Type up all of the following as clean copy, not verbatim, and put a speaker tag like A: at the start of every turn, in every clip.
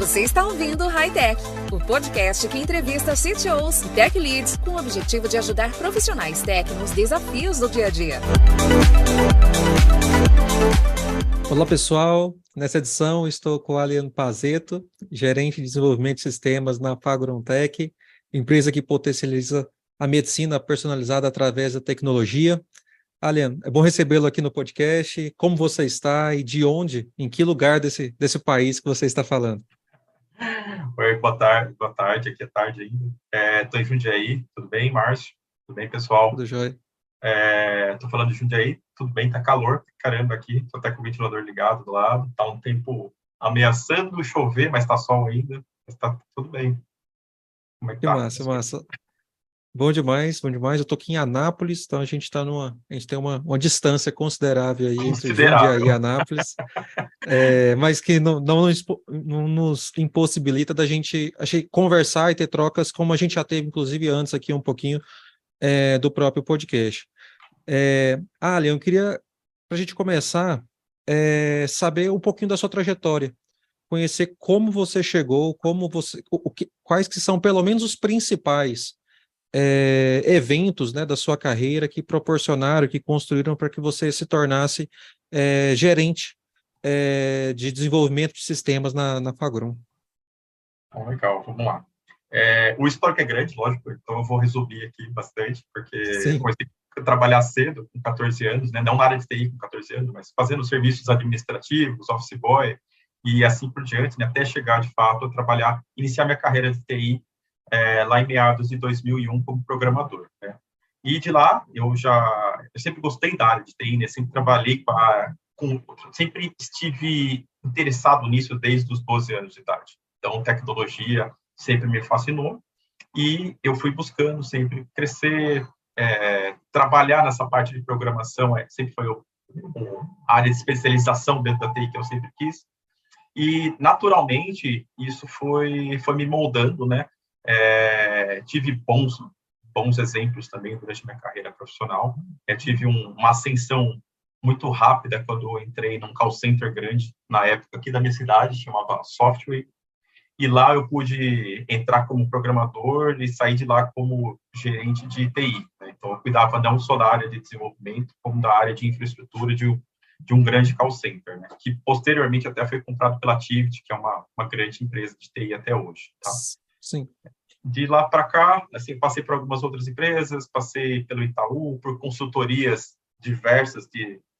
A: Você está ouvindo o High Tech, o podcast que entrevista CTOs e Tech Leads com o objetivo de ajudar profissionais tech nos desafios do dia a dia.
B: Olá, pessoal. Nessa edição estou com o Alian Pazeto, gerente de desenvolvimento de sistemas na Fagron Tech, empresa que potencializa a medicina personalizada através da tecnologia. Alian, é bom recebê-lo aqui no podcast. Como você está e de onde, em que lugar desse país que você está falando?
C: Oi, boa tarde, aqui é tarde ainda. Estou em Jundiaí, tudo bem, Márcio? Tudo bem, pessoal?
B: Tudo jóia.
C: Estou falando de Jundiaí, tudo bem, tá calor, caramba aqui, estou até com o ventilador ligado do lado, tá um tempo ameaçando chover, mas tá sol ainda, mas tá tudo bem. Como é que
B: Que
C: tá?
B: massa. Bom demais. Eu estou aqui em Anápolis, então a gente tem uma distância considerável aí entre Jundiaí e Anápolis, mas que não nos impossibilita da gente conversar e ter trocas, como a gente já teve, inclusive, antes aqui um pouquinho do próprio podcast. Alian, eu queria, para a gente começar, saber um pouquinho da sua trajetória, conhecer como você chegou, quais que são, pelo menos, os principais eventos, né, da sua carreira que proporcionaram, que construíram para que você se tornasse gerente de desenvolvimento de sistemas na Fagron.
C: Bom, legal, vamos lá. O histórico é grande, lógico, então eu vou resumir aqui bastante, porque eu comecei a trabalhar cedo, com 14 anos, né, não na área de TI com 14 anos, mas fazendo serviços administrativos, office boy, e assim por diante, né, até chegar, de fato, a trabalhar, iniciar minha carreira de TI lá em meados de 2001 como programador, né? E de lá eu sempre gostei da área de TI, né? Sempre trabalhei sempre estive interessado nisso desde os 12 anos de idade. Então tecnologia sempre me fascinou e eu fui buscando sempre crescer, trabalhar nessa parte de programação, sempre foi a área de especialização dentro da TI que eu sempre quis. E naturalmente isso foi me moldando, né? Tive bons exemplos também durante minha carreira profissional. Tive uma ascensão muito rápida quando eu entrei num call center grande, na época aqui da minha cidade, chamava Software, e lá eu pude entrar como programador e sair de lá como gerente de TI, né? Então eu cuidava não só da área de desenvolvimento, como da área de infraestrutura de um grande call center, né? Que posteriormente até foi comprado pela Tivit, que é uma grande empresa de TI até hoje, tá?
B: Sim.
C: De lá para cá, assim, passei por algumas outras empresas, passei pelo Itaú, por consultorias diversas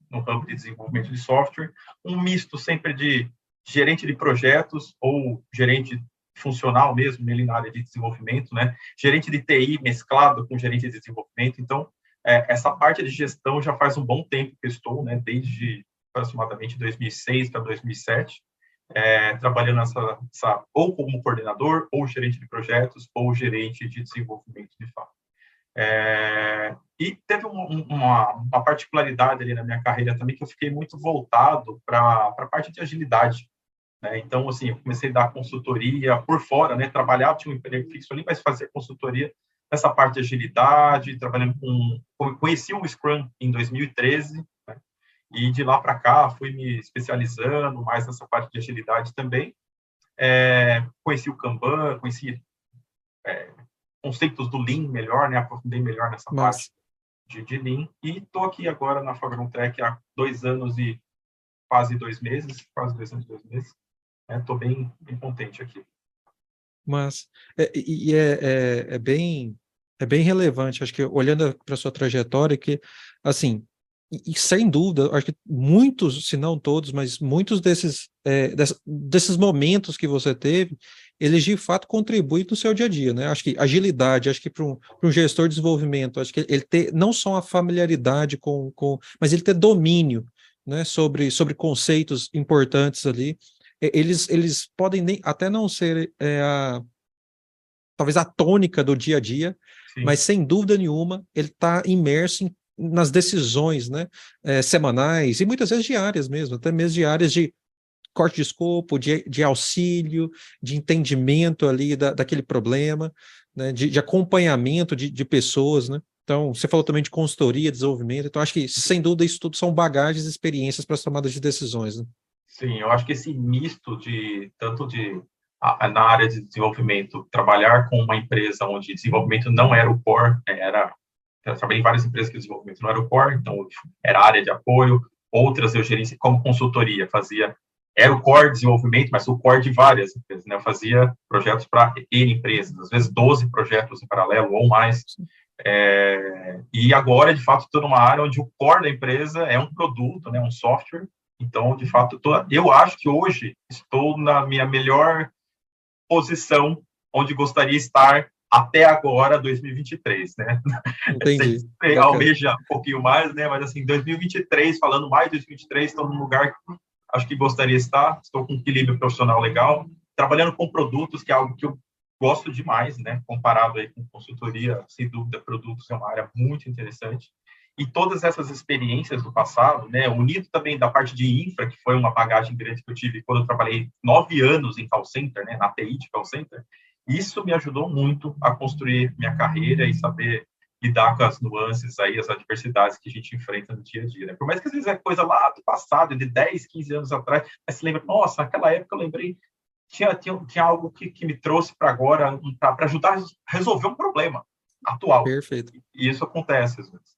C: no campo de desenvolvimento de software, um misto sempre de gerente de projetos ou gerente funcional mesmo, ele na área de desenvolvimento, né? Gerente de TI mesclado com gerente de desenvolvimento. Então, essa parte de gestão já faz um bom tempo que eu estou, né? Desde aproximadamente 2006 para 2007. Trabalhando ou como coordenador, ou gerente de projetos, ou gerente de desenvolvimento de fato. E teve uma particularidade ali na minha carreira também, que eu fiquei muito voltado para a parte de agilidade, né? Então, assim, eu comecei a dar consultoria por fora, né? Trabalhava, tinha um emprego fixo ali, mas fazia consultoria nessa parte de agilidade, trabalhando conheci o Scrum em 2013, né? E de lá para cá fui me especializando mais nessa parte de agilidade também. Conheci o Kanban, conheci conceitos do Lean melhor, né? Aprofundei melhor nessa parte de Lean. E estou aqui agora na Fagron Tech há 2 anos e quase 2 meses, Estou bem contente aqui.
B: Mas é bem relevante, acho que olhando para a sua trajetória, que, assim, e sem dúvida, acho que muitos, se não todos, mas muitos desses momentos que você teve, eles de fato contribuem no seu dia a dia, né? Acho que agilidade, acho que para um gestor de desenvolvimento, acho que ele ter não só a familiaridade mas ele ter domínio, né, sobre conceitos importantes ali, eles podem até não ser talvez a tônica do dia a dia, sim, mas sem dúvida nenhuma ele está imerso nas decisões, né, semanais e muitas vezes diárias mesmo, até mesmo diárias de corte de escopo, de auxílio, de entendimento ali daquele problema, né, de acompanhamento de pessoas, né? Então, você falou também de consultoria, desenvolvimento, então acho que, sem dúvida, isso tudo são bagagens e experiências para as tomadas de decisões, né?
C: Sim, eu acho que esse misto tanto de na área de desenvolvimento, trabalhar com uma empresa onde desenvolvimento não era o core, eu trabalhei em várias empresas que o desenvolvimento não era o core, então era área de apoio, outras eu gerenciei como consultoria, era o core de desenvolvimento, mas o core de várias empresas, né? Eu fazia projetos para N empresas, às vezes 12 projetos em paralelo ou mais, e agora, de fato, estou numa área onde o core da empresa é um produto, né, um software. Então, de fato, eu acho que hoje estou na minha melhor posição onde gostaria de estar até agora, 2023, né?
B: Entendi.
C: Almeja um pouquinho mais, né? Mas, assim, 2023, falando mais de 2023, estou num lugar que acho que gostaria de estar. Estou com um equilíbrio profissional legal, trabalhando com produtos, que é algo que eu gosto demais, né? Comparado aí com consultoria, sem dúvida, produtos é uma área muito interessante. E todas essas experiências do passado, né? Unido também da parte de infra, que foi uma bagagem grande que eu tive quando eu trabalhei 9 anos em call center, né? Na TI de call center, isso me ajudou muito a construir minha carreira e saber lidar com as nuances aí, as adversidades que a gente enfrenta no dia a dia, né? Por mais que às vezes é coisa lá do passado, de 10, 15 anos atrás, mas se lembra, nossa, naquela época eu lembrei, tinha algo que me trouxe para agora, para ajudar a resolver um problema atual.
B: Perfeito.
C: E isso acontece às vezes.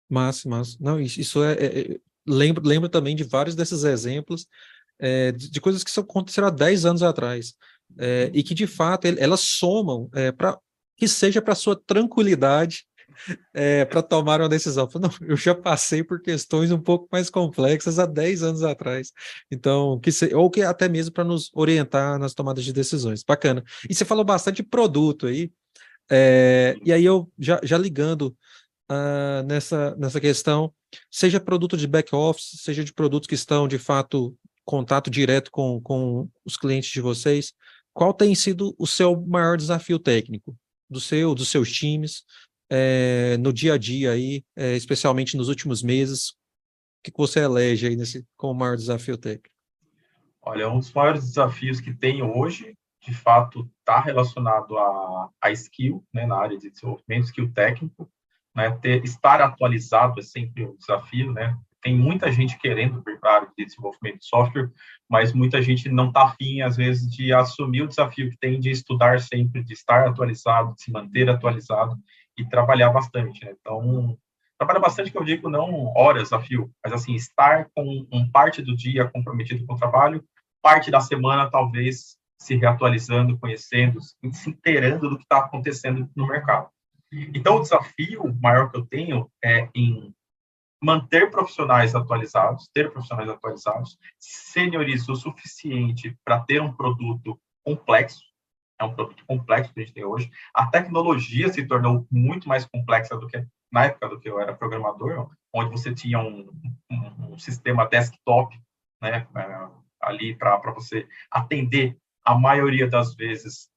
B: Massa. Não, isso lembro também de vários desses exemplos, de coisas que aconteceram há 10 anos atrás, e que, de fato, elas somam para que seja para sua tranquilidade, para tomar uma decisão. Não, eu já passei por questões um pouco mais complexas há 10 anos atrás, então, ou que até mesmo para nos orientar nas tomadas de decisões. Bacana. E você falou bastante de produto aí, e aí eu já ligando nessa questão, seja produto de back-office, seja de produtos que estão, de fato, contato direto com os clientes de vocês, qual tem sido o seu maior desafio técnico, dos seus times, no dia a dia aí, especialmente nos últimos meses, o que você elege aí como maior desafio técnico?
C: Olha, um dos maiores desafios que tenho hoje, de fato, está relacionado a skill, né, na área de desenvolvimento, skill técnico, né, estar atualizado é sempre um desafio, né? Tem muita gente querendo vir para a área de desenvolvimento de software, mas muita gente não está afim, às vezes, de assumir o desafio que tem de estudar sempre, de estar atualizado, de se manter atualizado e trabalhar bastante, né? Então, trabalha bastante, que eu digo, não horas a fio, mas, assim, estar com parte do dia comprometido com o trabalho, parte da semana, talvez, se reatualizando, conhecendo, se inteirando do que está acontecendo no mercado. Então, o desafio maior que eu tenho é em manter profissionais atualizados, ter profissionais atualizados, seniorize o suficiente para ter um produto complexo, é um produto complexo que a gente tem hoje. A tecnologia se tornou muito mais complexa do que na época do que eu era programador, onde você tinha um sistema desktop, né, ali para você atender a maioria das vezes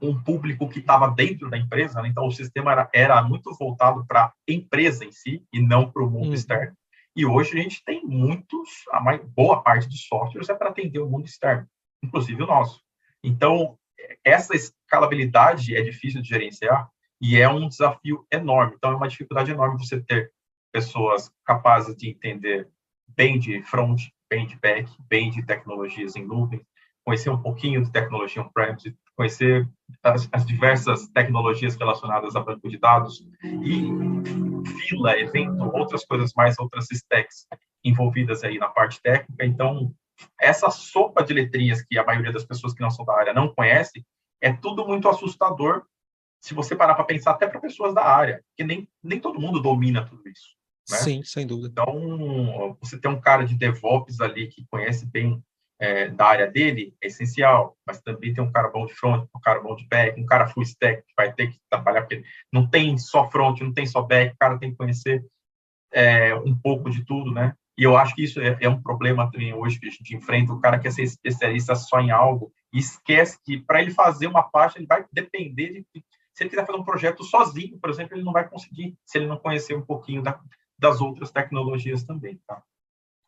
C: um público que estava dentro da empresa, né? Então o sistema era muito voltado para a empresa em si e não para o mundo externo. E hoje a gente tem boa parte dos softwares é para atender o mundo externo, inclusive o nosso. Então essa escalabilidade é difícil de gerenciar e é um desafio enorme. Então é uma dificuldade enorme você ter pessoas capazes de entender bem de front, bem de back, bem de tecnologias em nuvem, conhecer um pouquinho de tecnologia on-premise, conhecer as diversas tecnologias relacionadas a banco de dados e fila, evento, outras coisas mais, outras stacks envolvidas aí na parte técnica. Então, essa sopa de letrinhas que a maioria das pessoas que não são da área não conhece, é tudo muito assustador se você parar para pensar, até para pessoas da área, porque nem todo mundo domina tudo isso, né?
B: Sim, sem dúvida.
C: Então, você ter um cara de DevOps ali que conhece bem da área dele é essencial, mas também tem um cara bom de front, um cara bom de back, um cara full stack que vai ter que trabalhar, porque não tem só front, não tem só back, o cara tem que conhecer um pouco de tudo, né? E eu acho que isso é um problema também hoje que a gente enfrenta. O cara quer ser especialista só em algo e esquece que para ele fazer uma parte, ele vai depender de... Se ele quiser fazer um projeto sozinho, por exemplo, ele não vai conseguir se ele não conhecer um pouquinho das outras tecnologias também, tá?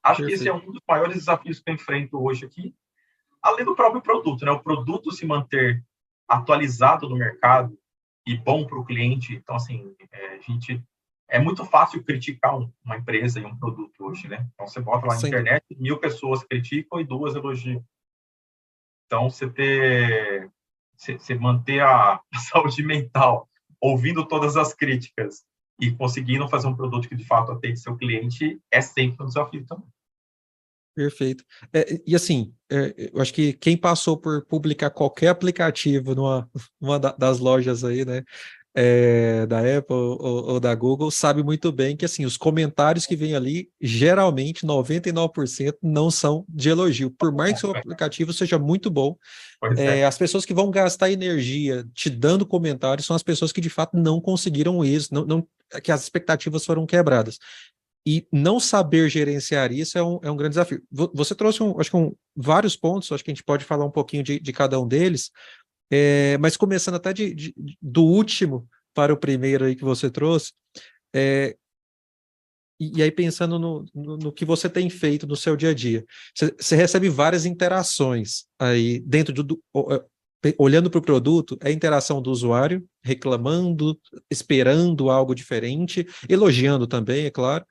C: Acho Perfeito. Que esse é um dos maiores desafios que eu enfrento hoje aqui, além do próprio produto, né? O produto se manter atualizado no mercado e bom para o cliente. Então, assim, é muito fácil criticar uma empresa e um produto hoje, né? Então, você bota lá na internet, 1.000 pessoas criticam e 2 elogiam. Então, você manter a saúde mental, ouvindo todas as críticas e conseguindo fazer um produto que, de fato, atende seu cliente, é sempre um desafio também.
B: Perfeito. E assim, eu acho que quem passou por publicar qualquer aplicativo numa das lojas aí, né, da Apple ou da Google, sabe muito bem que assim, os comentários que vêm ali, geralmente 99% não são de elogio. Por mais que o seu aplicativo seja muito bom, as pessoas que vão gastar energia te dando comentários são as pessoas que de fato não conseguiram isso, que as expectativas foram quebradas. E não saber gerenciar isso é um grande desafio. Você trouxe, acho que vários pontos, acho que a gente pode falar um pouquinho de cada um deles, mas começando até do último para o primeiro aí que você trouxe, e aí pensando no que você tem feito no seu dia a dia. Você recebe várias interações aí dentro olhando para o produto, é a interação do usuário, reclamando, esperando algo diferente, elogiando também, é claro,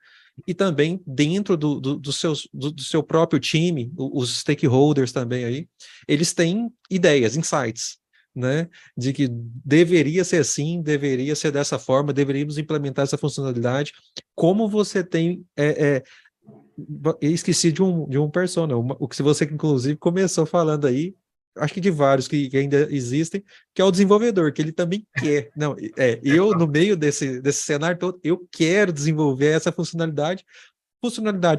B: e também dentro do seu próprio time, os stakeholders também aí, eles têm ideias, insights, né, de que deveria ser assim, deveria ser dessa forma, deveríamos implementar essa funcionalidade. Como você tem... esqueci de um persona, o que você inclusive começou falando aí, acho que de vários que ainda existem, que é o desenvolvedor, que ele também quer. Não, eu, no meio desse cenário todo, eu quero desenvolver essa funcionalidade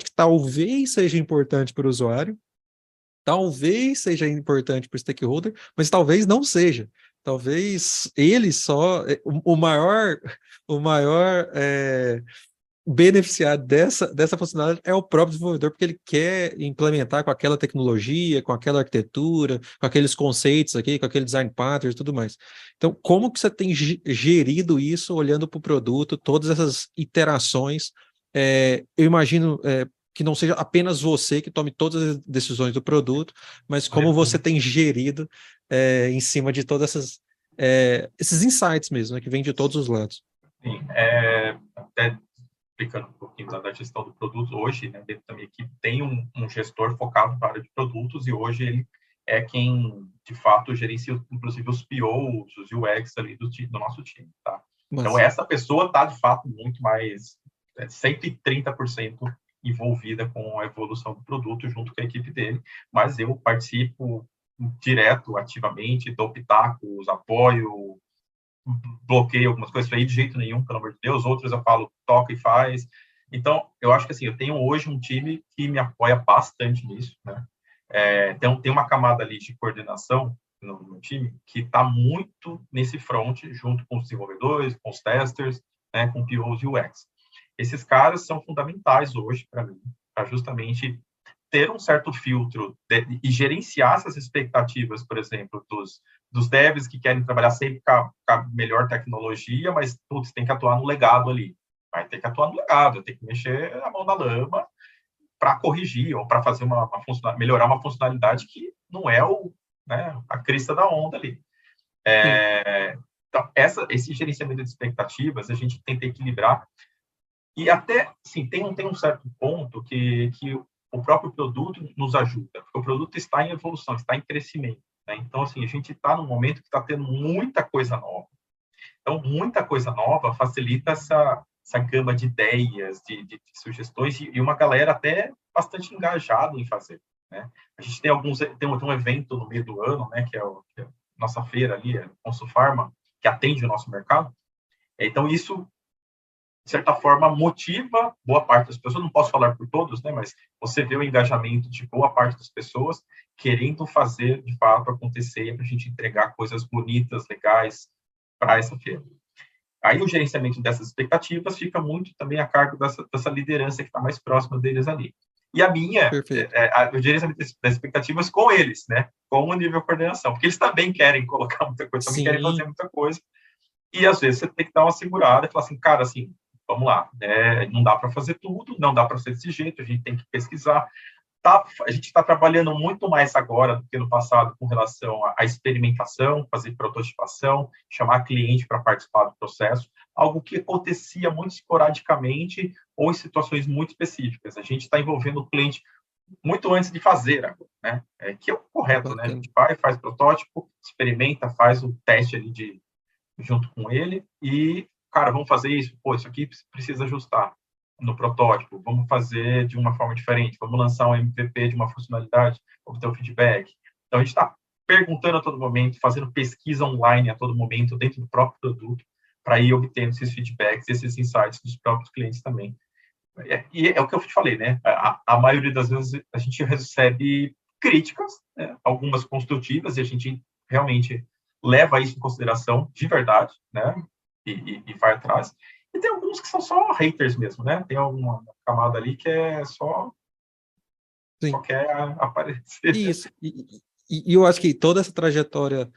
B: que talvez seja importante para o usuário, talvez seja importante para o stakeholder, mas talvez não seja. Talvez ele só... O maior beneficiar dessa funcionalidade é o próprio desenvolvedor, porque ele quer implementar com aquela tecnologia, com aquela arquitetura, com aqueles conceitos aqui, com aquele design pattern e tudo mais. Então, como que você tem gerido isso, olhando para o produto, todas essas iterações? Eu imagino que não seja apenas você que tome todas as decisões do produto, mas como você tem gerido em cima de todas esses insights mesmo, né, que vêm de todos os lados.
C: Sim, até explicando um pouquinho da gestão do produto, hoje, né, dentro da minha equipe, tem um gestor focado na área de produtos, e hoje ele é quem, de fato, gerencia, inclusive, os POs, os UX ali do nosso time, tá? Mas... Então, essa pessoa está, de fato, muito mais, 130% envolvida com a evolução do produto junto com a equipe dele, mas eu participo direto, ativamente, dou pitacos, apoio, bloqueio algumas coisas, aí de jeito nenhum, pelo amor de Deus, outras eu falo, toca e faz. Então, eu acho que assim, eu tenho hoje um time que me apoia bastante nisso, né? Então, tem uma camada ali de coordenação no time que está muito nesse front, junto com os desenvolvedores, com os testers, né, com POs e UX. Esses caras são fundamentais hoje para mim, para justamente ter um certo filtro e gerenciar essas expectativas, por exemplo, dos devs que querem trabalhar sempre com a melhor tecnologia, mas putz, tem que atuar no legado ali. Vai ter que atuar no legado, tem que mexer a mão na lama para corrigir ou para fazer melhorar uma funcionalidade que não é a crista da onda ali. Então, esse gerenciamento de expectativas a gente tenta equilibrar, e até, sim, tem um certo ponto que o próprio produto nos ajuda, porque o produto está em evolução, está em crescimento, né? Então, assim, a gente está num momento que está tendo muita coisa nova. Então, muita coisa nova facilita essa gama de ideias, de sugestões, e uma galera até bastante engajada em fazer, né? A gente tem um evento no meio do ano, né, que é a nossa feira ali, a Consulfarma, que atende o nosso mercado. Então, isso, de certa forma, motiva boa parte das pessoas, não posso falar por todos, né, mas você vê o engajamento de boa parte das pessoas querendo fazer, de fato, acontecer para a gente entregar coisas bonitas, legais para essa feira. Aí o gerenciamento dessas expectativas fica muito também a cargo dessa liderança que está mais próxima deles ali. E a minha, o gerenciamento das expectativas com eles, né, com o nível de coordenação, porque eles também querem colocar muita coisa, também querem fazer muita coisa, e às vezes você tem que dar uma segurada e falar assim, cara, assim, vamos lá, não dá para fazer tudo, não dá para ser desse jeito, a gente tem que pesquisar. A gente está trabalhando muito mais agora do que no passado com relação à experimentação, fazer prototipação, chamar cliente para participar do processo, algo que acontecia muito esporadicamente ou em situações muito específicas. A gente está envolvendo o cliente muito antes de fazer, né? Que é o correto, né? A
B: Bacana.
C: gente vai, faz protótipo, experimenta, faz o teste ali junto com ele e, cara, vamos fazer isso? Pô, isso aqui precisa ajustar no protótipo, vamos fazer de uma forma diferente, vamos lançar um MVP de uma funcionalidade, obter o feedback. Então, a gente está perguntando a todo momento, fazendo pesquisa online a todo momento, dentro do próprio produto, para ir obtendo esses feedbacks, esses insights dos próprios clientes também. E é o que eu te falei, né? A maioria das vezes a gente recebe críticas, né? Algumas construtivas, e a gente realmente leva isso em consideração de verdade, né? E vai atrás. E tem alguns que são só haters mesmo, né? Tem alguma camada ali que é só
B: Sim.
C: quer aparecer.
B: Isso. E eu acho que toda essa trajetória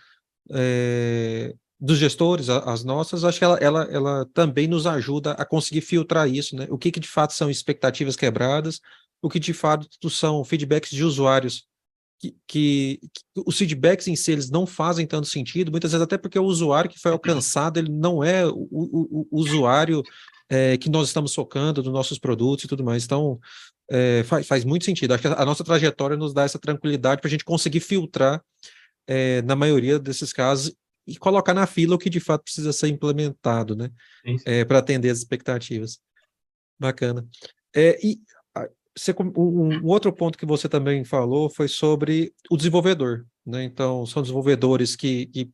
B: dos gestores, as nossas, acho que ela também nos ajuda a conseguir filtrar isso, né? O que de fato são expectativas quebradas, o que de fato são feedbacks de usuários que os feedbacks em si eles não fazem tanto sentido, muitas vezes até porque o usuário que foi alcançado ele não é o usuário que nós estamos focando nos nossos produtos e tudo mais. Então, faz muito sentido. Acho que a nossa trajetória nos dá essa tranquilidade para a gente conseguir filtrar, na maioria desses casos, e colocar na fila o que de fato precisa ser implementado, né? Para atender as expectativas. Bacana. E um outro ponto que você também falou foi sobre o desenvolvedor, né? Então, são desenvolvedores que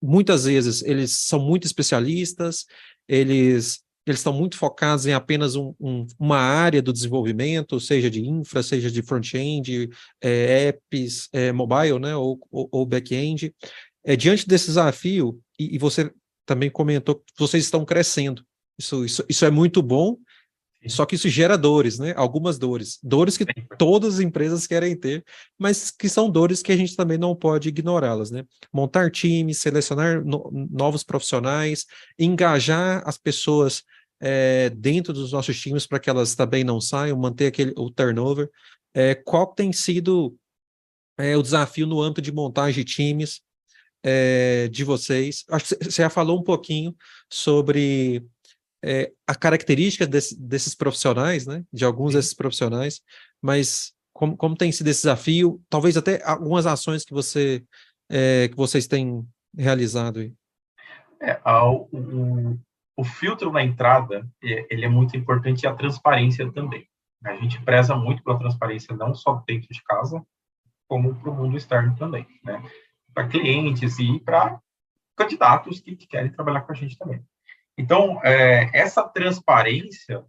B: muitas vezes eles são muito especialistas, eles estão muito focados em apenas uma área do desenvolvimento, seja de infra, seja de front-end, apps, mobile, né? Ou back-end. Diante desse desafio, e você também comentou que vocês estão crescendo. Isso é muito bom. Só que isso gera dores, né? Algumas dores. Dores que todas as empresas querem ter, mas que são dores que a gente também não pode ignorá-las, né? Montar times, selecionar novos profissionais, engajar as pessoas dentro dos nossos times para que elas também não saiam, manter o turnover. Qual tem sido o desafio no âmbito de montagem de times de vocês? Acho que você já falou um pouquinho sobre a característica desses profissionais, né? De alguns desses profissionais, mas como tem sido esse desafio, talvez até algumas ações que vocês têm realizado aí.
C: O filtro na entrada, ele é muito importante, e a transparência também. A gente preza muito pela transparência, não só dentro de casa, como para o mundo externo também, né? Para clientes e para candidatos que querem trabalhar com a gente também. Então, essa transparência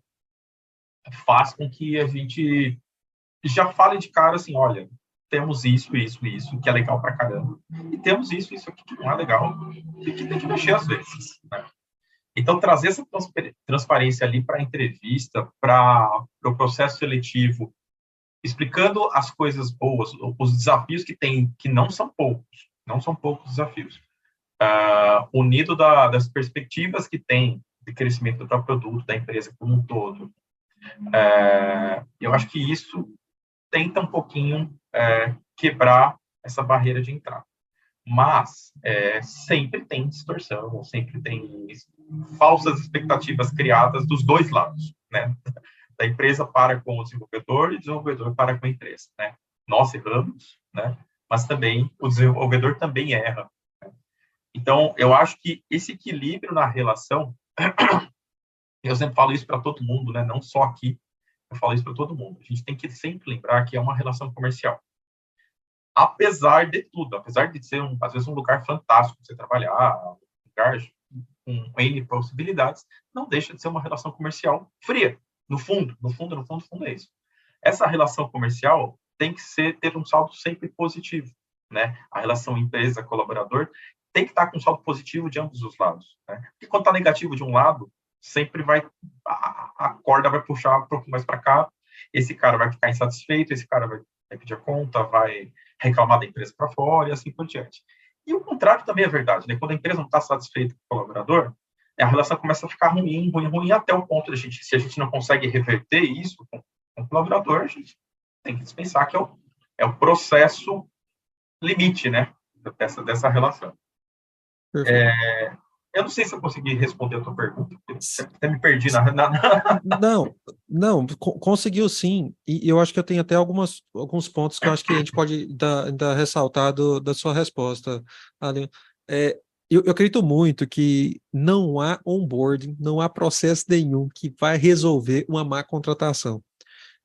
C: faz com que a gente já fale de cara assim, olha, temos isso, que é legal pra caramba, e temos isso aqui que não é legal, e que tem que mexer às vezes, né? Então, trazer essa transparência ali para a entrevista, para o processo seletivo, explicando as coisas boas, os desafios que tem, que não são poucos desafios, unido das perspectivas que tem de crescimento do próprio produto, da empresa como um todo. Eu acho que isso tenta um pouquinho quebrar essa barreira de entrada. Mas sempre tem distorção, sempre tem falsas expectativas criadas dos dois lados, né? Da empresa para com o desenvolvedor e o desenvolvedor para com a empresa, né? Nós erramos, né? Mas também o desenvolvedor também erra. Né? Então, eu acho que esse equilíbrio na relação, eu sempre falo isso para todo mundo, né? Não só aqui, eu falo isso para todo mundo. A gente tem que sempre lembrar que é uma relação comercial. Apesar de tudo, apesar de ser, às vezes, um lugar fantástico para você trabalhar, um lugar com N possibilidades, não deixa de ser uma relação comercial fria. No fundo é isso. Essa relação comercial tem que ter um saldo sempre positivo, né? A relação empresa-colaborador tem que estar com um saldo positivo de ambos os lados, né? Porque quando está negativo de um lado, sempre a corda vai puxar um pouco mais para cá, esse cara vai ficar insatisfeito, esse cara vai pedir a conta, vai reclamar da empresa para fora e assim por diante. E o contrário também é verdade, né? Quando a empresa não está satisfeita com o colaborador, a relação começa a ficar ruim, até o ponto de se a gente não consegue reverter isso com o colaborador, a gente tem que dispensar que é o processo limite, né? Dessa relação. Eu não sei se eu consegui responder a tua pergunta,
B: S-
C: até me perdi na...
B: Não, conseguiu sim, e eu acho que eu tenho até alguns pontos que eu acho que a gente pode dar ressaltar da sua resposta, Ali. É, eu acredito muito que não há onboarding, não há processo nenhum que vai resolver uma má contratação.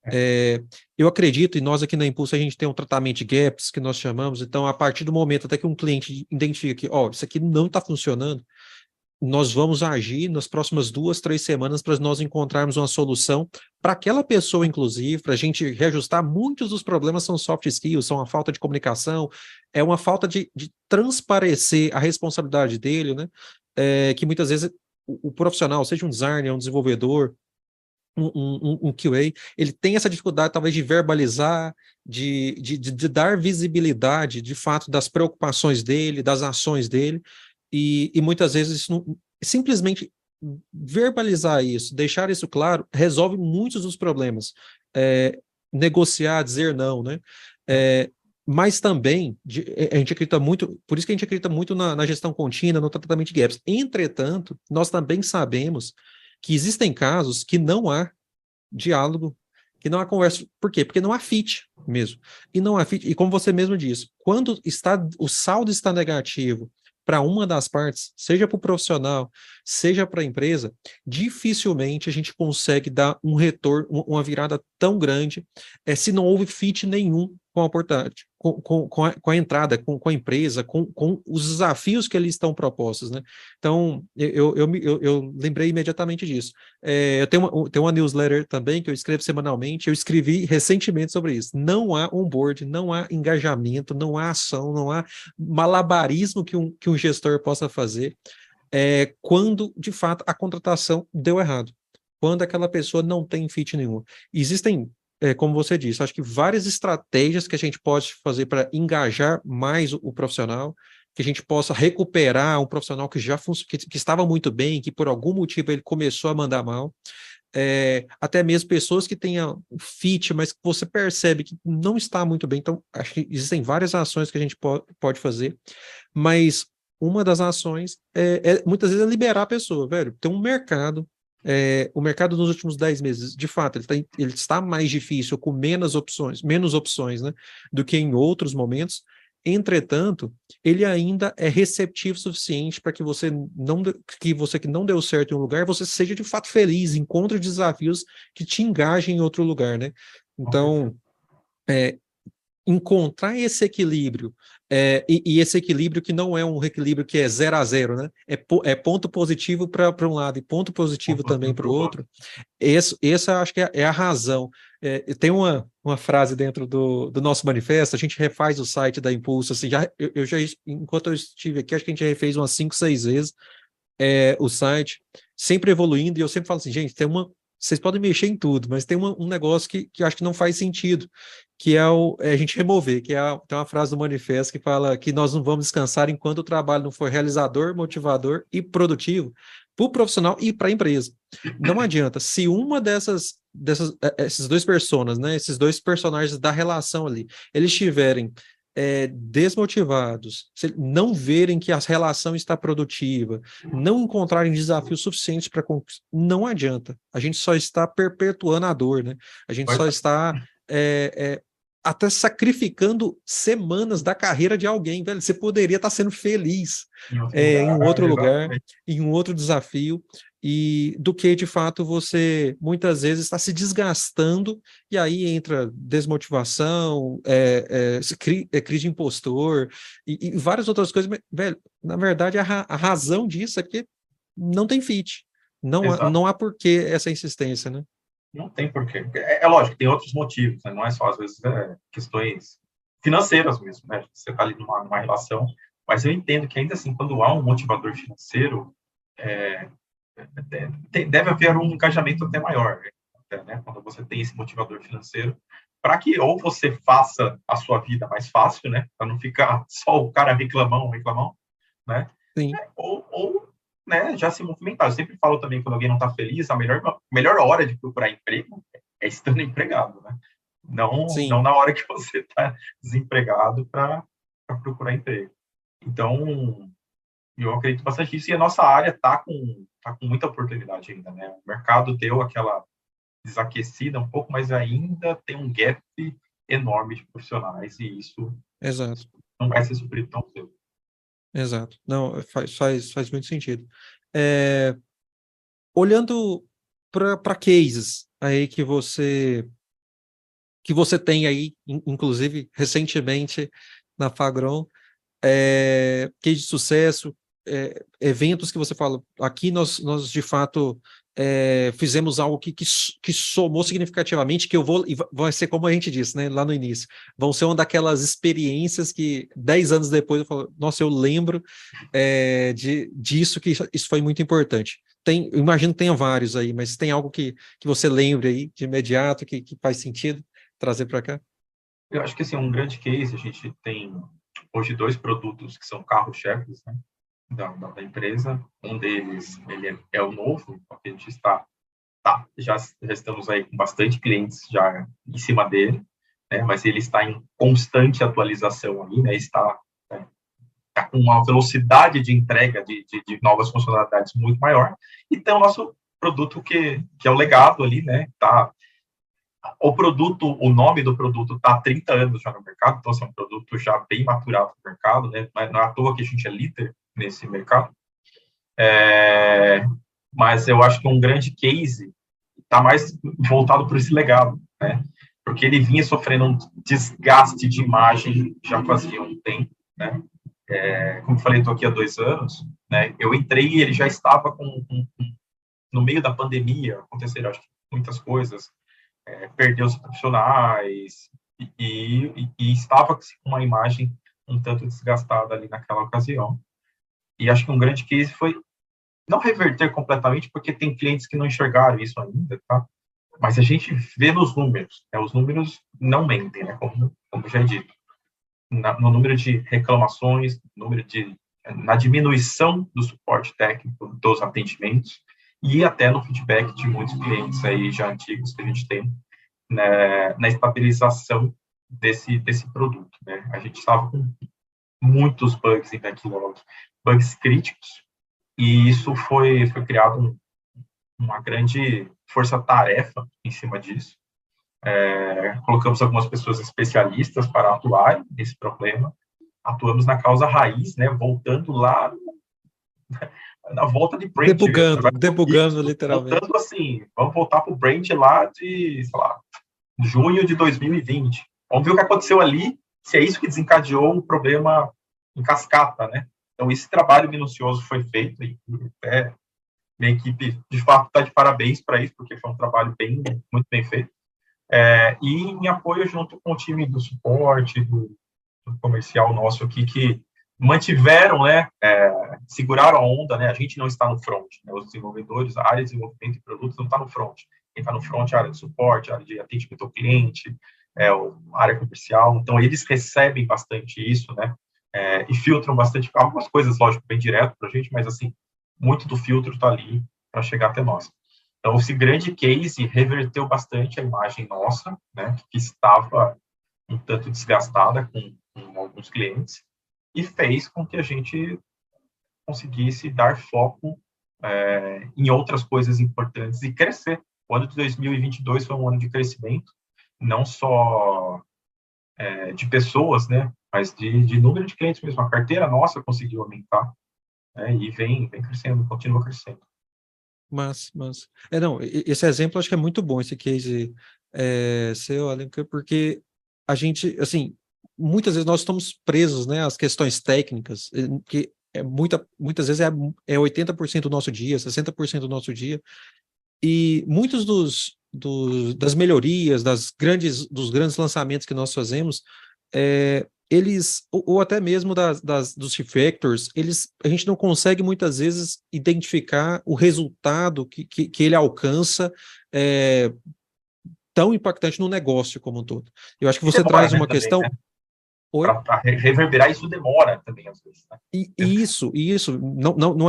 B: É, eu acredito, e nós aqui na Impulso a gente tem um tratamento de gaps que nós chamamos, então a partir do momento até que um cliente identifica que, ó, isso aqui não está funcionando, nós vamos agir nas próximas 2, 3 semanas para nós encontrarmos uma solução para aquela pessoa, inclusive, para a gente reajustar. Muitos dos problemas são soft skills, são a falta de comunicação, é uma falta de transparecer a responsabilidade dele, né? Que muitas vezes o profissional, seja um designer, um desenvolvedor, um QA, ele tem essa dificuldade talvez de verbalizar, de dar visibilidade de fato das preocupações dele, das ações dele, e muitas vezes isso simplesmente verbalizar isso, deixar isso claro, resolve muitos dos problemas. Negociar, dizer não, né? Mas também a gente acredita muito, por isso que a gente acredita muito na gestão contínua, no tratamento de gaps. Entretanto, nós também sabemos que existem casos que não há diálogo, que não há conversa. Por quê? Porque não há fit mesmo. E não há fit, e como você mesmo disse, quando o saldo está negativo para uma das partes, seja para o profissional, seja para a empresa, dificilmente a gente consegue dar um retorno, uma virada tão grande, se não houve fit nenhum com a portagem, com a entrada, com a empresa, com os desafios que ali estão propostos, né? Então, eu lembrei imediatamente disso. Eu tenho uma newsletter também que eu escrevo semanalmente, eu escrevi recentemente sobre isso. Não há onboard, não há engajamento, não há ação, não há malabarismo que um gestor possa fazer quando, de fato, a contratação deu errado. Quando aquela pessoa não tem fit nenhum. Existem, como você disse, acho que várias estratégias que a gente pode fazer para engajar mais o profissional, que a gente possa recuperar um profissional que já que estava muito bem, que por algum motivo ele começou a mandar mal. Até mesmo pessoas que tenham fit, mas que você percebe que não está muito bem. Então, acho que existem várias ações que a gente pode fazer, mas uma das ações muitas vezes é liberar a pessoa, velho. Tem um mercado, o mercado nos últimos 10 meses, de fato, ele está mais difícil, com menos opções, né, do que em outros momentos. Entretanto, ele ainda é receptivo o suficiente para que você que não deu certo em um lugar, você seja de fato feliz, encontre desafios que te engajem em outro lugar, né? Então, encontrar esse equilíbrio, e esse equilíbrio que não é um equilíbrio que é 0 a 0, né? É ponto positivo para um lado e ponto positivo também para o outro. Essa acho que é a razão. Tem uma frase dentro do nosso manifesto, a gente refaz o site da Impulso, assim, enquanto eu estive aqui, acho que a gente refez umas 5, 6 vezes o site, sempre evoluindo, e eu sempre falo assim, gente, vocês podem mexer em tudo, mas tem um negócio que eu acho que não faz sentido, que é a gente remover, tem uma frase do manifesto que fala que nós não vamos descansar enquanto o trabalho não for realizador, motivador e produtivo para o profissional e para a empresa. Não adianta, se uma esses dois personas, né, esses dois personagens da relação ali, eles estiverem desmotivados, se não verem que a relação está produtiva, não encontrarem desafios suficientes para não adianta. A gente só está perpetuando a dor, né? A gente só está até sacrificando semanas da carreira de alguém, velho. Você poderia estar sendo feliz em um outro lugar, em um outro desafio, e do que, de fato, você muitas vezes está se desgastando, e aí entra desmotivação, crise de impostor, e várias outras coisas. Mas, velho, na verdade, a razão disso é porque não tem fit. Não há porquê essa insistência, né?
C: Não tem porquê. Lógico, tem outros motivos, né? Não é só, às vezes, questões financeiras mesmo, né? Você está ali numa relação, mas eu entendo que ainda assim, quando há um motivador financeiro, deve haver um engajamento até maior, né? Quando você tem esse motivador financeiro, para que ou você faça a sua vida mais fácil, né? Para não ficar só o cara reclamão, né?
B: Sim.
C: Ou né, já se movimentar. Eu sempre falo também, quando alguém não está feliz, a melhor hora de procurar emprego é estando empregado, né? Não na hora que você está desempregado para procurar emprego. Então, Eu acredito bastante nisso, e a nossa área tá com muita oportunidade ainda, né? O mercado deu aquela desaquecida um pouco, mas ainda tem um gap enorme de profissionais, e isso
B: Exato,
C: não vai ser suprido tão cedo.
B: exato. Não, faz muito sentido. É, olhando para cases aí que você tem aí, inclusive recentemente na Fagron, case de sucesso, eventos que você fala, aqui nós de fato fizemos algo que somou significativamente, que vai ser como a gente disse, né, lá no início, vão ser uma daquelas experiências que 10 anos depois eu falo, nossa, eu lembro disso, que isso foi muito importante. Eu imagino que tenha vários aí, mas tem algo que você lembre aí de imediato, que faz sentido trazer para cá?
C: Eu acho que, assim, um grande case, a gente tem hoje 2 produtos que são carro-chefes, né, da empresa. Um deles, ele é o novo, porque a gente já estamos aí com bastante clientes já em cima dele, né, mas ele está em constante atualização ali, né, né, está com uma velocidade de entrega de novas funcionalidades muito maior. E tem o nosso produto que é o legado ali, né, o nome do produto está há 30 anos já no mercado, então assim, é um produto já bem maturado no mercado, né? Não é à toa que a gente é líder nesse mercado. Mas eu acho que um grande case está mais voltado para esse legado, né? Porque ele vinha sofrendo um desgaste de imagem já fazia um tempo, né? Como eu falei, estou aqui há 2 anos, né? Eu entrei e ele já estava no meio da pandemia, aconteceram, acho que, muitas coisas, perdeu os profissionais e estava com uma imagem um tanto desgastada ali naquela ocasião. E acho que um grande case foi não reverter completamente, porque tem clientes que não enxergaram isso ainda, tá? Mas a gente vê nos números, né? Os números não mentem, né? Como já é dito. No número de reclamações, na diminuição do suporte técnico dos atendimentos e até no feedback de muitos clientes aí já antigos que a gente tem, né, na estabilização desse produto, né? A gente estava com muitos bugs em backlog, bugs críticos, e isso foi criado uma grande força-tarefa em cima disso. Colocamos algumas pessoas especialistas para atuar nesse problema, atuamos na causa raiz, né, voltando lá na volta de brand.
B: Debugando literalmente.
C: Voltando assim, vamos voltar para o brand lá de, sei lá, junho de 2020. Vamos ver o que aconteceu ali, se é isso que desencadeou um problema em cascata, né? Então, esse trabalho minucioso foi feito e minha equipe, de fato, está de parabéns para isso, porque foi um trabalho muito bem feito. E em apoio junto com o time do suporte, do comercial nosso aqui, que mantiveram, né, seguraram a onda, né? A gente não está no front, né? Os desenvolvedores, a área de desenvolvimento de produtos não está no front. Quem está no front é a área de suporte, a área de atendimento ao cliente, a área comercial. Então, eles recebem bastante isso, né? E filtram bastante, algumas coisas, lógico, bem direto para a gente, mas, assim, muito do filtro está ali para chegar até nós. Então, esse grande case reverteu bastante a imagem nossa, né, que estava um tanto desgastada com alguns clientes, e fez com que a gente conseguisse dar foco em outras coisas importantes e crescer. O ano de 2022 foi um ano de crescimento, não só de pessoas, né, mas de número de clientes mesmo. A carteira nossa conseguiu aumentar, né, e vem crescendo, continua crescendo.
B: Mas não, esse exemplo acho que é muito bom, esse case seu, Alencar, porque a gente, assim, muitas vezes nós estamos presos, né, às questões técnicas, que muitas vezes é 80% do nosso dia, 60% do nosso dia, e muitos das melhorias, dos grandes lançamentos que nós fazemos, eles, ou até mesmo dos refactors, a gente não consegue muitas vezes identificar o resultado que ele alcança tão impactante no negócio como um todo. Eu acho que você traz uma questão...
C: Né? Para reverberar, isso demora também, às vezes. Né?
B: Isso, não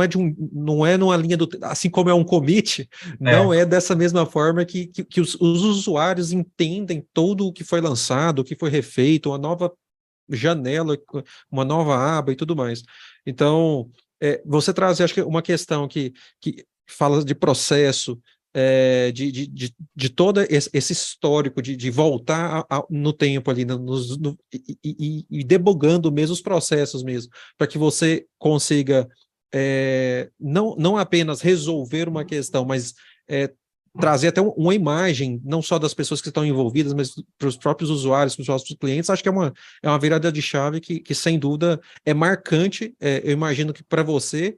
B: é numa linha assim como é um commit, não é dessa mesma forma que os usuários entendem todo o que foi lançado, o que foi refeito, uma nova janela, uma nova aba e tudo mais. Então, você traz, acho que uma questão que fala de processo, de todo esse histórico, de voltar no tempo ali, e debugando mesmo os processos mesmo, para que você consiga não apenas resolver uma questão, mas trazer até uma imagem, não só das pessoas que estão envolvidas, mas para os próprios usuários, para os próprios clientes. Acho que é uma virada de chave que sem dúvida é marcante, eu imagino que para você,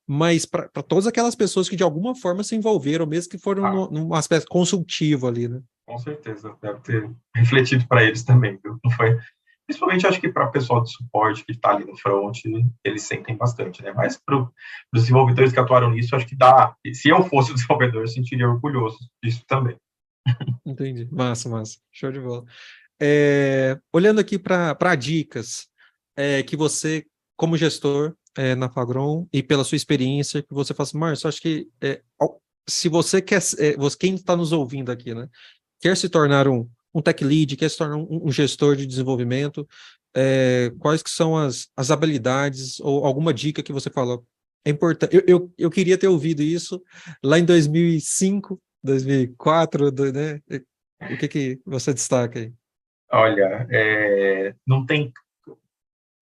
B: mas para todas aquelas pessoas que de alguma forma se envolveram, mesmo que foram num aspecto consultivo ali, né?
C: Com certeza, deve ter refletido para eles também, viu? Não foi... Principalmente, acho que para o pessoal de suporte que está ali no front, eles sentem bastante, né? Mas para os desenvolvedores que atuaram nisso, acho que dá... Se eu fosse o desenvolvedor, eu sentiria orgulhoso disso também.
B: Entendi. Massa. Show de bola. Olhando aqui para dicas que você, como gestor na Fagron, e pela sua experiência, que você fala assim, Márcio, acho que se você quer... quem está nos ouvindo aqui, né? Quer se tornar um tech lead, quer se tornar um gestor de desenvolvimento, quais que são as habilidades ou alguma dica que você fala? É importante. Eu queria ter ouvido isso lá em 2005, 2004, né? O que você destaca aí?
C: Olha, não tem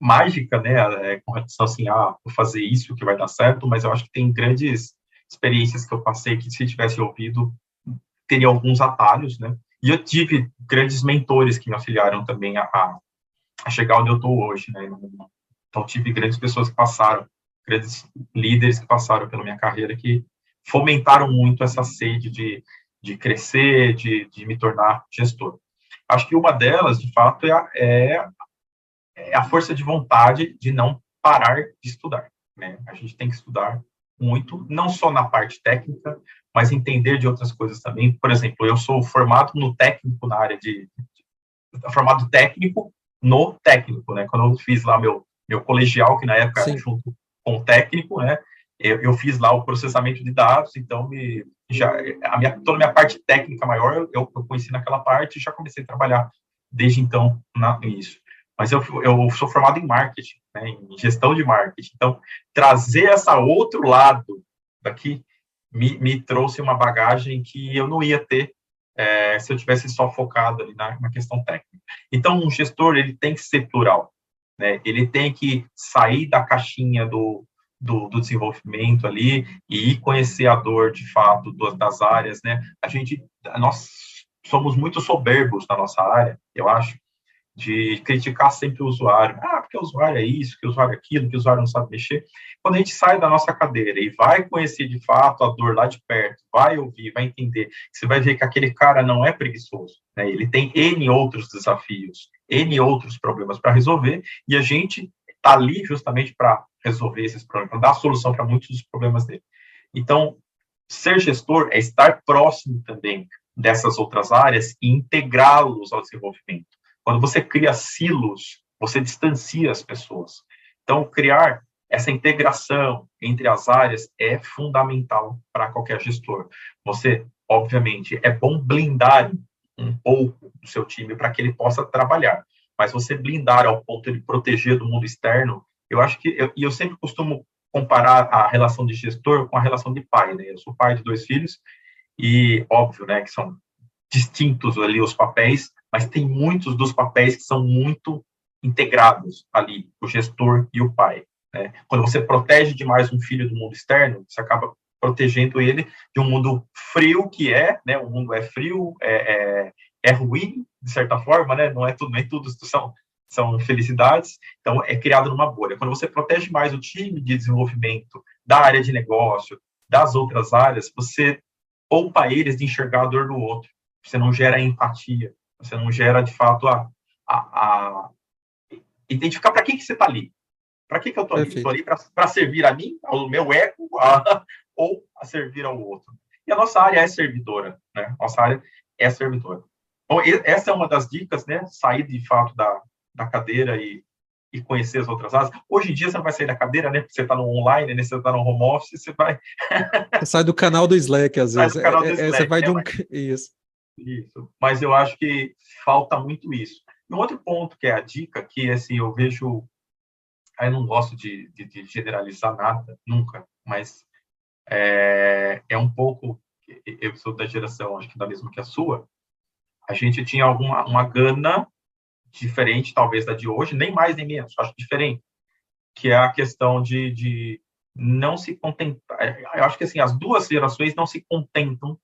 C: mágica, né, com relação assim, vou fazer isso que vai dar certo, mas eu acho que tem grandes experiências que eu passei que, se tivesse ouvido, teria alguns atalhos, né? E eu tive grandes mentores que me auxiliaram também a chegar onde eu estou hoje, né? Então, tive grandes pessoas que passaram, grandes líderes que passaram pela minha carreira, que fomentaram muito essa sede de crescer, de me tornar gestor. Acho que uma delas, de fato, é a força de vontade de não parar de estudar, né? A gente tem que estudar muito, não só na parte técnica, mas entender de outras coisas também. Por exemplo, eu sou formado no técnico, na área formado técnico no técnico, né? Quando eu fiz lá meu colegial, que na época era junto com o técnico, né? Eu fiz lá o processamento de dados, então toda a minha parte técnica maior eu conheci naquela parte e já comecei a trabalhar desde então nisso. Mas eu sou formado em marketing, né, em gestão de marketing. Então, trazer essa outro lado daqui me trouxe uma bagagem que eu não ia ter se eu tivesse só focado ali na questão técnica. Então, um gestor, ele tem que ser plural, né? Ele tem que sair da caixinha do desenvolvimento ali e ir conhecer a dor, de fato, das áreas, né? Nós somos muito soberbos na nossa área, eu acho, de criticar sempre o usuário. Porque o usuário é isso, que o usuário é aquilo, que o usuário não sabe mexer. Quando a gente sai da nossa cadeira e vai conhecer de fato a dor lá de perto, vai ouvir, vai entender, você vai ver que aquele cara não é preguiçoso, né? Ele tem N outros desafios, N outros problemas para resolver, e a gente está ali justamente para resolver esses problemas, para dar solução para muitos dos problemas dele. Então, ser gestor é estar próximo também dessas outras áreas e integrá-los ao desenvolvimento. Quando você cria silos, você distancia as pessoas. Então, criar essa integração entre as áreas é fundamental para qualquer gestor. Você, obviamente, é bom blindar um pouco do seu time para que ele possa trabalhar, mas você blindar ao ponto de proteger do mundo externo, eu acho que... eu sempre costumo comparar a relação de gestor com a relação de pai, né? Eu sou pai de 2 filhos e, óbvio, né, que são distintos ali os papéis, mas tem muitos dos papéis que são muito integrados ali, o gestor e o pai, né? Quando você protege demais um filho do mundo externo, você acaba protegendo ele de um mundo frio que né? O mundo é frio, é ruim, de certa forma, né? Não é tudo, nem tudo são felicidades, então é criado numa bolha. Quando você protege mais o time de desenvolvimento, da área de negócio, das outras áreas, você poupa eles de enxergar a dor do outro. Você não gera empatia, você não gera, de fato, identificar para que você está ali. Para que eu estou ali? Estou ali para servir a mim, ao meu ego, ou a servir ao outro. E a nossa área é servidora, né? Nossa área é servidora. Então, essa é uma das dicas, né? Sair, de fato, da cadeira e conhecer as outras áreas. Hoje em dia, você não vai sair da cadeira, né? Porque você está no online, né? Você está no home office, você vai...
B: Você sai do canal do Slack, às vezes.
C: Sai do canal do Slack,
B: você vai de um...
C: Isso. Mas eu acho que falta muito isso. E um outro ponto que é a dica, que assim, eu vejo aí eu não gosto de generalizar nada, nunca, mas é um pouco, eu sou da geração, acho que da mesma que a sua, a gente tinha uma gana diferente, talvez, da de hoje, nem mais nem menos, acho diferente, que é a questão de não se contentar. Eu acho que assim, as duas gerações não se contentam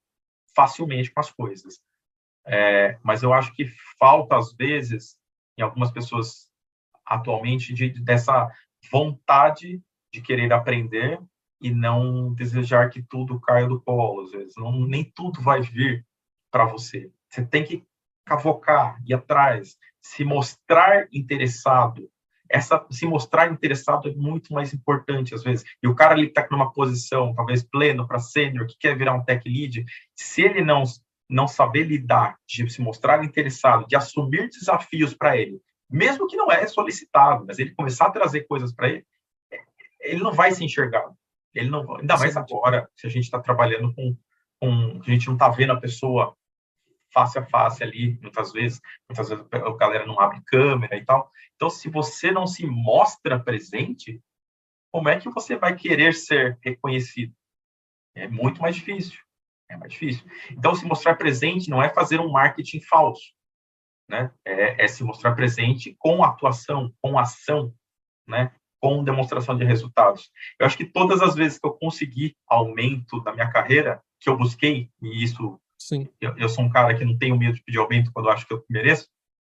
C: facilmente com as coisas. Mas eu acho que falta, às vezes, em algumas pessoas atualmente, dessa vontade de querer aprender e não desejar que tudo caia do colo, às vezes. Não, nem tudo vai vir para você. Você tem que cavocar, ir atrás, se mostrar interessado. Se mostrar interessado é muito mais importante, às vezes. E o cara ali está numa posição, talvez pleno para sênior, que quer virar um tech lead, se ele não saber lidar, de se mostrar interessado, de assumir desafios para ele, mesmo que não é solicitado, mas ele começar a trazer coisas para ele, ele não vai se enxergar. Ele não, ainda mais agora, se a gente está trabalhando a gente não está vendo a pessoa face a face ali, muitas vezes a galera não abre câmera e tal. Então, se você não se mostra presente, como é que você vai querer ser reconhecido? É muito mais difícil. É mais difícil. Então, se mostrar presente não é fazer um marketing falso, né? É se mostrar presente com atuação, com ação, né? Com demonstração de resultados. Eu acho que todas as vezes que eu consegui aumento da minha carreira, que eu busquei, e isso,
B: Sim.
C: Eu sou um cara que não tenho medo de pedir aumento quando eu acho que eu mereço,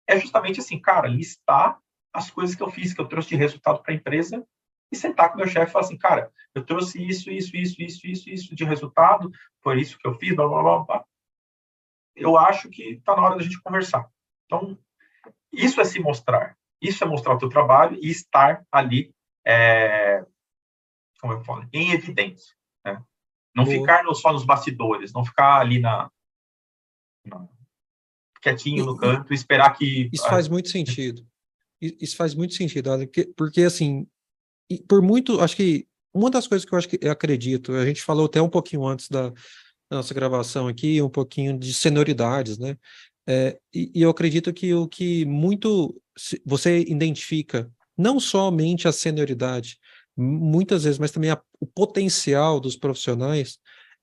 C: é justamente assim, cara, listar as coisas que eu fiz, que eu trouxe de resultado para a empresa, e sentar com o meu chefe e falar assim, cara, eu trouxe isso de resultado, por isso que eu fiz, blá, blá, blá, blá. Eu acho que está na hora da gente conversar. Então, isso é se mostrar. Isso é mostrar o teu trabalho e estar ali, como eu falo, em evidência. Né? Não ficar só nos bastidores, não ficar ali quietinho no canto e esperar que...
B: Isso faz muito sentido. Isso faz muito sentido, porque assim, por muito, acho que uma das coisas que eu acredito, a gente falou até um pouquinho antes da nossa gravação aqui, um pouquinho de senioridades, né? E eu acredito que o que muito você identifica, não somente a senioridade, muitas vezes, mas também o potencial dos profissionais,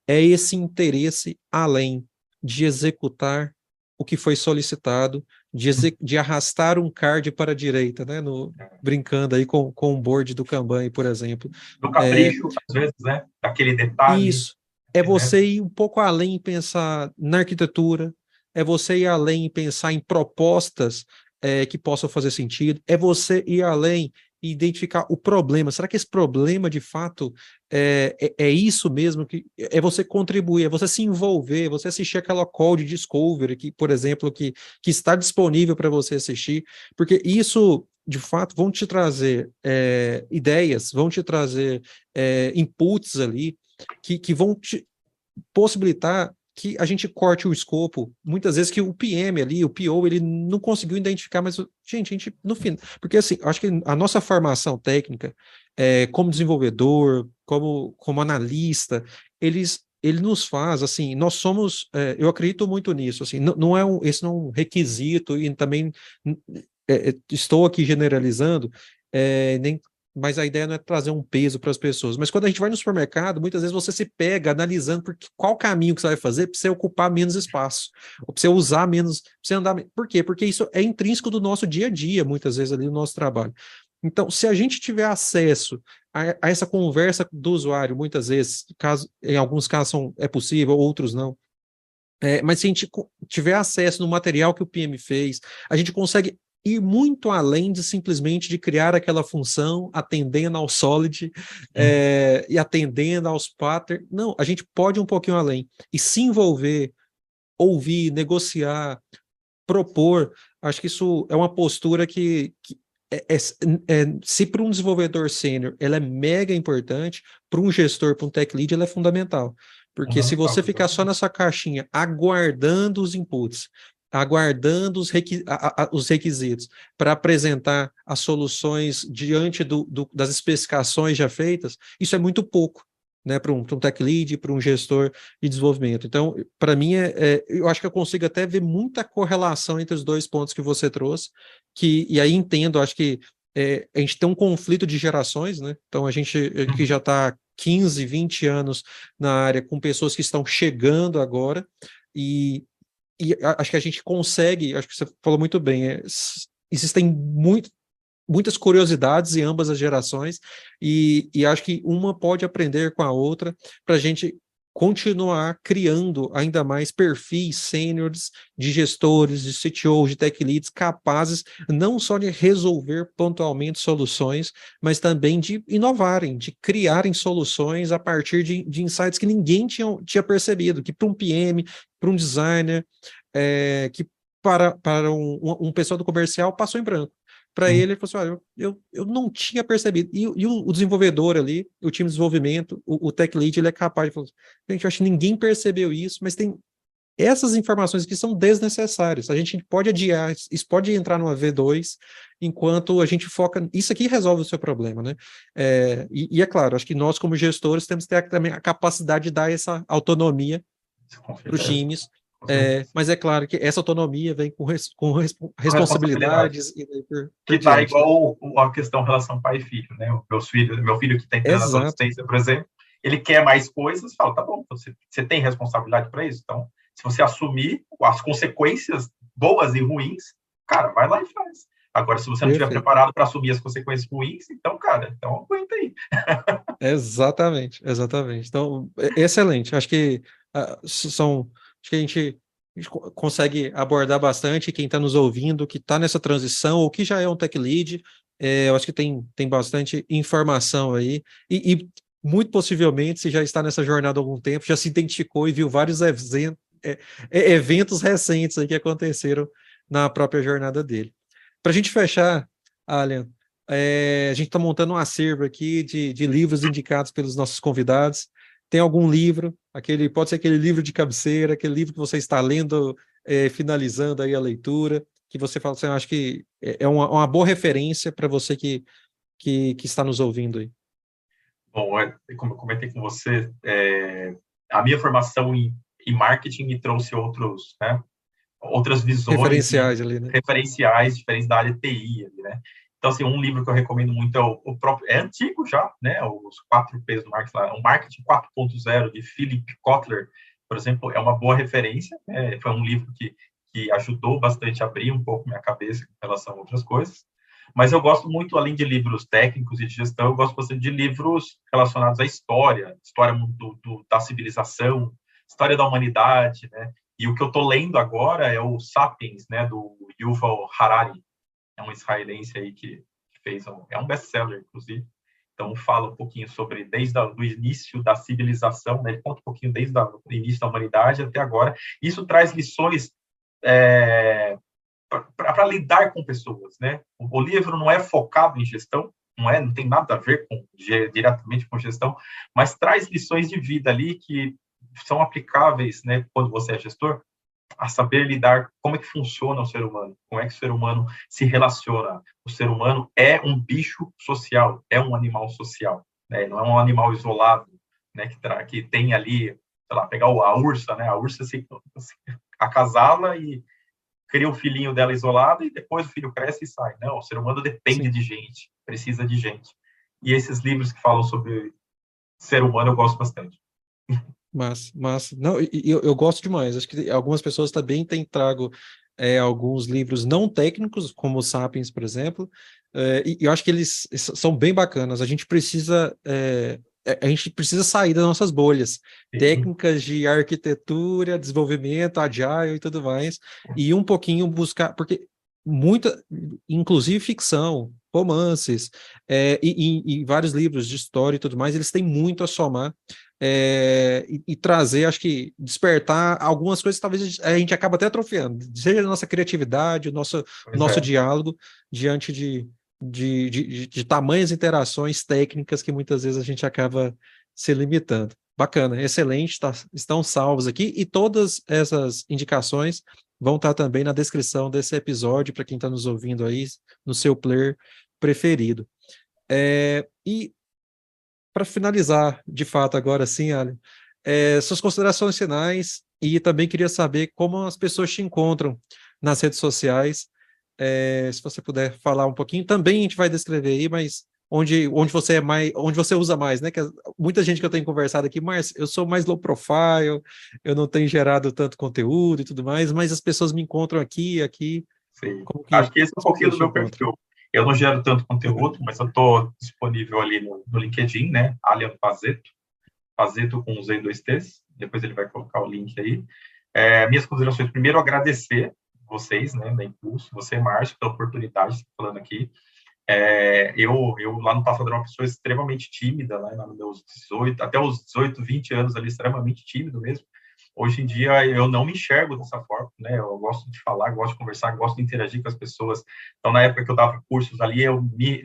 B: é esse interesse além de executar o que foi solicitado, de arrastar um card para a direita, né? Brincando aí com o board do Kanban, por exemplo.
C: No capricho, às vezes, né? Daquele detalhe.
B: Isso. É você ir um pouco além e pensar na arquitetura, é você ir além e pensar em propostas que possam fazer sentido, é você ir além e identificar o problema. Será que esse problema, de fato, é isso mesmo? É você contribuir, é você se envolver, você assistir aquela call de Discovery, que, por exemplo, que está disponível para você assistir, porque isso, de fato, vão te trazer ideias, vão te trazer inputs ali, que vão te possibilitar que a gente corte o escopo, muitas vezes que o PM ali, o PO, ele não conseguiu identificar, mas, gente, no fim, porque assim, acho que a nossa formação técnica, como desenvolvedor, como analista, ele nos faz, assim, nós somos, eu acredito muito nisso, assim, esse não é um requisito, e também estou aqui generalizando, mas a ideia não é trazer um peso para as pessoas. Mas quando a gente vai no supermercado, muitas vezes você se pega analisando qual caminho que você vai fazer para você ocupar menos espaço, ou para você usar menos, para você andar. Por quê? Porque isso é intrínseco do nosso dia a dia, muitas vezes ali no nosso trabalho. Então, se a gente tiver acesso a essa conversa do usuário, muitas vezes, em alguns casos é possível, outros não. Mas se a gente tiver acesso no material que o PM fez, a gente consegue ir muito além de simplesmente de criar aquela função atendendo ao Solid e atendendo aos patterns. Não, a gente pode ir um pouquinho além e se envolver, ouvir, negociar, propor. Acho que isso é uma postura que se para um desenvolvedor sênior ela é mega importante, para um gestor, para um tech lead, ela é fundamental. Porque se você ficar só nessa caixinha aguardando os inputs, aguardando os requisitos para apresentar as soluções diante das especificações já feitas, isso é muito pouco, né, para um tech lead, para um gestor de desenvolvimento. Então, para mim, eu acho que eu consigo até ver muita correlação entre os dois pontos que você trouxe, e aí entendo, acho que a gente tem um conflito de gerações, né? Então a gente que já está 15, 20 anos na área, com pessoas que estão chegando agora, e acho que a gente consegue, acho que você falou muito bem, existem muitas curiosidades em ambas as gerações, e acho que uma pode aprender com a outra para a gente continuar criando ainda mais perfis sêniores de gestores, de CTOs, de tech leads capazes não só de resolver pontualmente soluções, mas também de inovarem, de criarem soluções a partir de insights que ninguém tinha percebido, que para um PM, para um designer, que para um pessoal do comercial passou em branco. Para ele falou assim, olha, eu não tinha percebido. E o desenvolvedor ali, o time de desenvolvimento, o tech lead, ele é capaz de falar, gente, eu acho que ninguém percebeu isso, mas tem essas informações que são desnecessárias. A gente pode adiar, isso pode entrar no V2, enquanto a gente foca, isso aqui resolve o seu problema, né? E é claro, acho que nós como gestores temos que ter também a capacidade de dar essa autonomia para os times, mas é claro que essa autonomia vem com responsabilidades e daí por
C: que tá
B: diante,
C: igual a questão relação pai e filho, né? Meu filho que está entrando na adolescência, por exemplo, ele quer mais coisas, fala, tá bom, você tem responsabilidade para isso, então, se você assumir as consequências boas e ruins, cara, vai lá e faz. Agora, se você não estiver preparado para assumir as consequências ruins, então, cara, então aguenta aí.
B: Exatamente. Então, excelente. Acho que acho que a gente consegue abordar bastante quem está nos ouvindo, que está nessa transição, ou que já é um tech lead. Eu acho que tem bastante informação aí, e muito possivelmente, se já está nessa jornada há algum tempo, já se identificou e viu vários eventos recentes aí que aconteceram na própria jornada dele. Para a gente fechar, Alan, a gente está montando um acervo aqui de livros indicados pelos nossos convidados. Tem algum livro, pode ser aquele livro de cabeceira, aquele livro que você está lendo, finalizando aí a leitura, que você fala assim, acho que é uma boa referência para você que está nos ouvindo aí.
C: Bom, como eu comentei com você, a minha formação em marketing me trouxe outras visões,
B: referenciais ali, né?
C: Referenciais diferentes da área de TI, ali, né? Então, assim, um livro que eu recomendo muito é o próprio, é antigo já, né? Os 4 P's do marketing, o Marketing 4.0 de Philip Kotler, por exemplo, é uma boa referência, né? Foi um livro que ajudou bastante a abrir um pouco minha cabeça em relação a outras coisas. Mas eu gosto muito, além de livros técnicos e de gestão, eu gosto bastante de livros relacionados à história da civilização, história da humanidade, né? E o que eu estou lendo agora é o Sapiens, né, do Yuval Harari. É um israelense aí que fez é um best-seller, inclusive. Então, fala um pouquinho sobre desde o início da civilização, né? Ele conta um pouquinho desde o início da humanidade até agora. Isso traz lições para lidar com pessoas, né? O livro não é focado em gestão, não tem nada a ver diretamente com gestão, mas traz lições de vida ali que são aplicáveis, né, quando você é gestor, a saber lidar como é que funciona o ser humano, como é que o ser humano se relaciona. O ser humano é um bicho social, é um animal social, né? Não é um animal isolado, né, que tem ali, sei lá, pegar a ursa, né? A ursa se acasala e cria o filhinho dela isolado e depois o filho cresce e sai. Não, o ser humano depende de gente, precisa de gente. E esses livros que falam sobre ser humano eu gosto bastante.
B: Mas não, eu gosto demais. Acho que algumas pessoas também têm trago alguns livros não técnicos, como o Sapiens, por exemplo, e eu acho que eles são bem bacanas. A gente precisa sair das nossas bolhas técnicas de arquitetura, desenvolvimento, agile e tudo mais, e um pouquinho buscar, porque inclusive ficção, romances, e vários livros de história e tudo mais, eles têm muito a somar e trazer, acho que despertar algumas coisas que talvez a gente acaba até atrofiando, seja a nossa criatividade, o nosso diálogo diante de tamanhas interações técnicas que muitas vezes a gente acaba se limitando. Bacana, excelente, estão salvos aqui, e todas essas indicações vão estar também na descrição desse episódio, para quem está nos ouvindo aí, no seu player preferido. E para finalizar, de fato, agora sim, Alan, suas considerações finais, e também queria saber como as pessoas te encontram nas redes sociais, se você puder falar um pouquinho, também a gente vai descrever aí, mas onde você é mais, onde você usa mais, né? Que muita gente que eu tenho conversado aqui, Márcio, eu sou mais low profile, eu não tenho gerado tanto conteúdo e tudo mais, mas as pessoas me encontram aqui.
C: Sim.
B: Como que
C: Acho que esse é um
B: as
C: pouquinho
B: pessoas
C: do
B: te
C: meu
B: encontram?
C: perfil. Eu não gero tanto conteúdo, mas eu estou disponível ali no LinkedIn, né? Alian Pazeto, Pazeto com os Z e 2 T's. Depois ele vai colocar o link aí. Minhas considerações, primeiro, agradecer vocês, né, da Impulso, você, Márcio, pela oportunidade de estar falando aqui. Eu lá no passado era uma pessoa extremamente tímida, né, nos meus 18, até os 18, 20 anos ali, extremamente tímido mesmo. Hoje em dia eu não me enxergo dessa forma, né? Eu gosto de falar, gosto de conversar, gosto de interagir com as pessoas. Então, na época que eu dava cursos ali,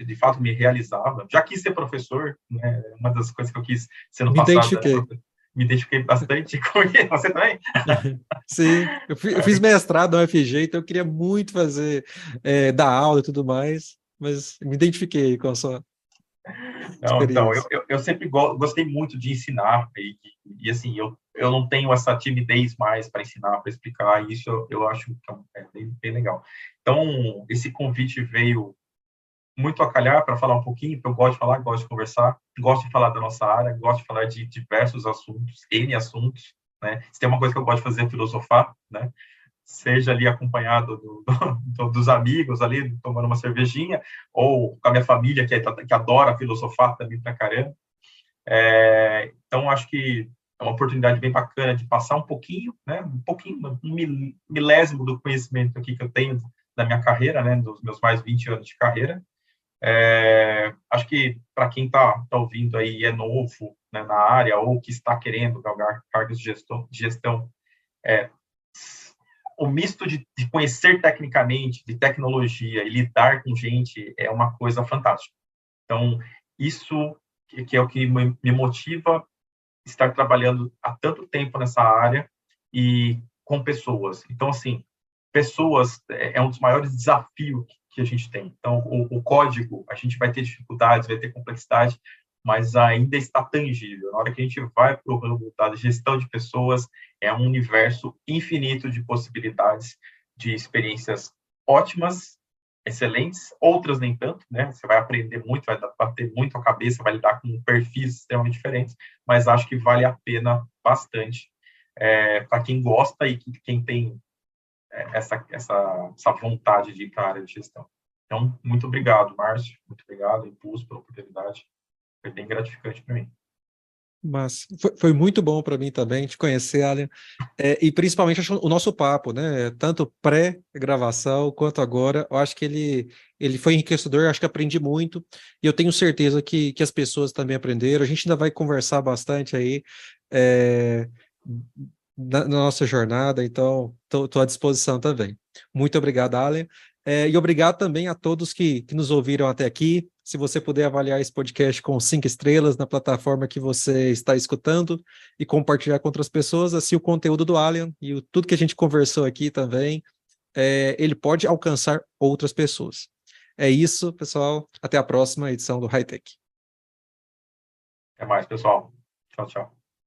C: de fato me realizava. Já quis ser professor, né? Uma das coisas que eu quis ser no
B: Me
C: passado era
B: identifiquei.
C: professor. Me identifiquei bastante com ele. Você também?
B: Sim, eu fiz mestrado na UFG, então eu queria muito fazer, dar aula e tudo mais, mas me identifiquei com a sua
C: Não, então,
B: experiência.
C: eu sempre gostei muito de ensinar, e assim, eu não tenho essa timidez mais para ensinar, para explicar, e isso eu acho que é bem legal. Então, esse convite veio muito a calhar para falar um pouquinho, porque eu gosto de falar, gosto de conversar, gosto de falar da nossa área, gosto de falar de diversos assuntos, N assuntos, né? Se tem uma coisa que eu gosto de fazer é filosofar, né? Seja ali acompanhado dos amigos ali, tomando uma cervejinha, ou com a minha família, que adora filosofar também pra caramba. Então, acho que é uma oportunidade bem bacana de passar um pouquinho, né, um milésimo do conhecimento aqui que eu tenho da minha carreira, né, dos meus mais 20 anos de carreira. Acho que para quem está ouvindo aí é novo, né, na área ou que está querendo galgar cargos de gestão, o misto de conhecer tecnicamente, de tecnologia e lidar com gente é uma coisa fantástica. Então, isso que é o que me motiva estar trabalhando há tanto tempo nessa área e com pessoas. Então, assim, pessoas é um dos maiores desafios que a gente tem. Então, o código, a gente vai ter dificuldades, vai ter complexidade, mas ainda está tangível. Na hora que a gente vai para o ramo da gestão de pessoas, é um universo infinito de possibilidades, de experiências ótimas, excelentes, outras nem tanto, né? Você vai aprender muito, vai bater muito a cabeça, vai lidar com perfis extremamente diferentes, mas acho que vale a pena bastante para quem gosta e quem tem essa vontade de ir para a área de gestão. Então, muito obrigado, Márcio, muito obrigado, Impulso, pela oportunidade. Foi bem gratificante para mim.
B: Mas foi muito bom para mim também te conhecer, Alan, e principalmente acho, o nosso papo, né? Tanto pré-gravação quanto agora, eu acho que ele foi enriquecedor, acho que aprendi muito, e eu tenho certeza que as pessoas também aprenderam. A gente ainda vai conversar bastante aí na nossa jornada, então estou à disposição também. Muito obrigado, Alan. E obrigado também a todos que nos ouviram até aqui. Se você puder avaliar esse podcast com 5 estrelas na plataforma que você está escutando e compartilhar com outras pessoas, assim o conteúdo do Alan e tudo que a gente conversou aqui também, ele pode alcançar outras pessoas. É isso, pessoal. Até a próxima edição do High Tech.
C: Até mais, pessoal. Tchau, tchau.